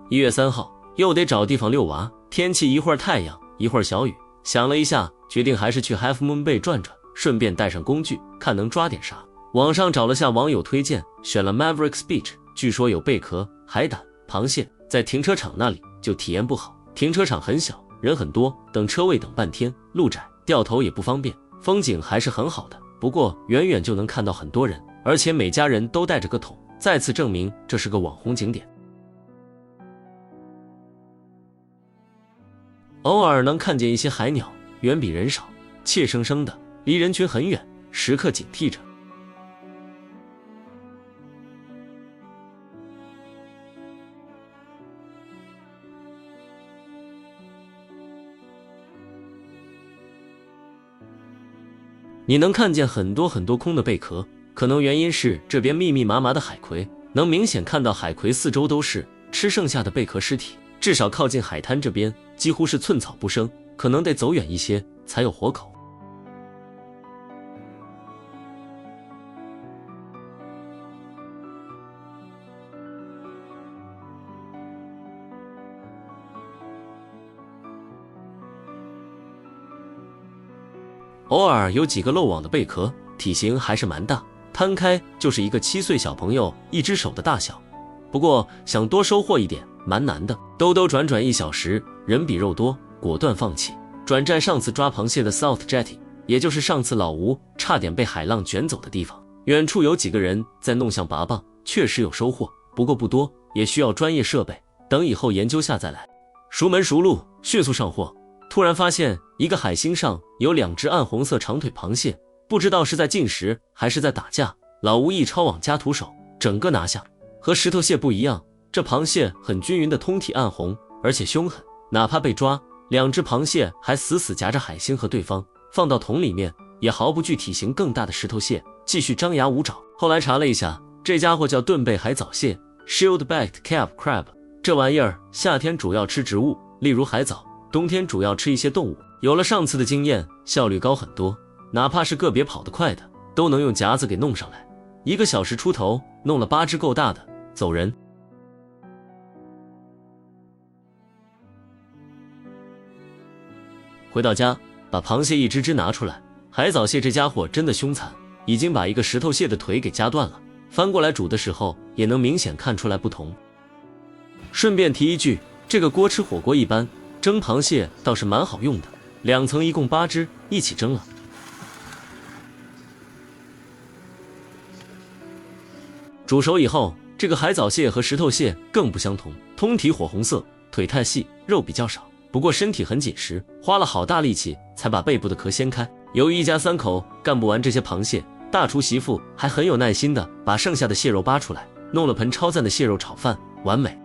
1月3號，又得找地方遛娃，天氣一會兒太陽，一會兒小雨。想了一下，決定還是去 Half Moon Bay 轉轉，順便帶上工具，看能抓點啥。網上找了下網友推薦，選了 Mavericks Beach， 據說有貝殼、海膽、螃蟹。在停車場那裡就體驗不好，停車場很小，人很多，等車位等半天，路窄，掉頭也不方便。風景還是很好的，不過遠遠就能看到很多人，而且每家人都帶着個桶，再次證明這是個網紅景點。偶爾能看見一些海鳥，遠比人少，怯生生的，離人群很遠，時刻警惕着。你能看見很多空的貝殼，可能原因是這邊密密麻麻的海葵，能明顯看到海葵四周都是吃剩下的貝殼屍體，至少靠近海灘這邊幾乎是寸草不生，可能得走遠一些才有活口。偶爾有幾個漏網的貝殼，體型還是蠻大，攤開就是一個7歲小朋友1隻手的大小。不過想多收穫一點蠻難的，兜轉1小時，人比肉多，果斷放棄。轉戰上次抓螃蟹的 South Jetty， 也就是上次老吳差點被海浪捲走的地方。遠處有幾個人在弄象拔蚌，確實有收穫，不過不多，也需要專業設備，等以後研究下再來。熟門熟路，迅速上貨。突然發現一個海星上有2隻暗紅色長腿螃蟹，不知道是在進食還是在打架。老吳一抄網加徒手，整個拿下。和石頭蟹不一樣，這螃蟹很均勻的通體暗紅，而且兇狠，哪怕被抓，2隻螃蟹還死死夾着海星和對方，放到桶裡面也毫不懼體型更大的石頭蟹，繼續張牙舞爪。後來查了一下，這家伙叫盾背海藻蟹 Shield-backed Cave Crab， 這玩意兒夏天主要吃植物，例如海藻，冬天主要吃一些動物。有了上次的經驗，效率高很多，哪怕是個別跑得快的，都能用夾子給弄上來。1個小時出頭，弄了8隻夠大的，走人。回到家，把螃蟹一只只拿出来。海藻蟹這家伙真的兇殘，已經把一個石頭蟹的腿給夾斷了，翻過來煮的時候也能明顯看出來不同。順便提一句，這個鍋吃火鍋一般，蒸螃蟹倒是蠻好用的，2層一共8隻，一起蒸了。煮熟以後，這個海藻蟹和石頭蟹更不相同，通體火紅色，腿太細，肉比較少，不過身體很緊實，花了好大力气才把背部的殼掀開。由於一家3口幹不完這些螃蟹，大廚媳婦還很有耐心的把剩下的蟹肉扒出來，弄了盆超讚的蟹肉炒飯，完美。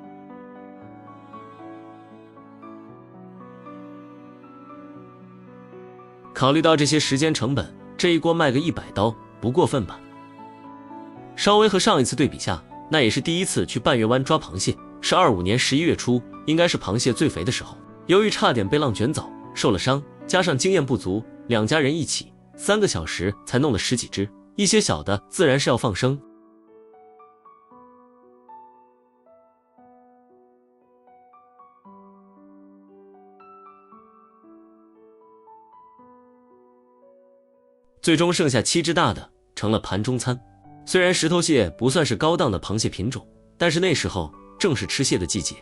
考慮到這些時間成本，這一鍋賣個100刀不過分吧。稍微和上一次對比下，那也是第一次去半月灣抓螃蟹，是25年11月初，應該是螃蟹最肥的時候。由於差點被浪捲走，受了傷，加上經驗不足，2家人一起3個小時才弄了10幾隻，一些小的自然是要放生。最終剩下7只大的，成了盘中餐。虽然石头蟹不算是高檔的螃蟹品種，但是那時候正是吃蟹的季節，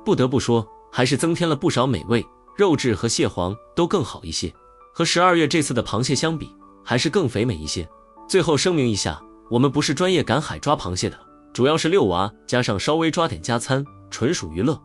不得不說還是增添了不少美味，肉質和蟹黄都更好一些，和12月這次的螃蟹相比，還是更肥美一些。最後聲明一下，我們不是專業趕海抓螃蟹的，主要是遛娃，加上稍微抓點加餐，純屬娛樂。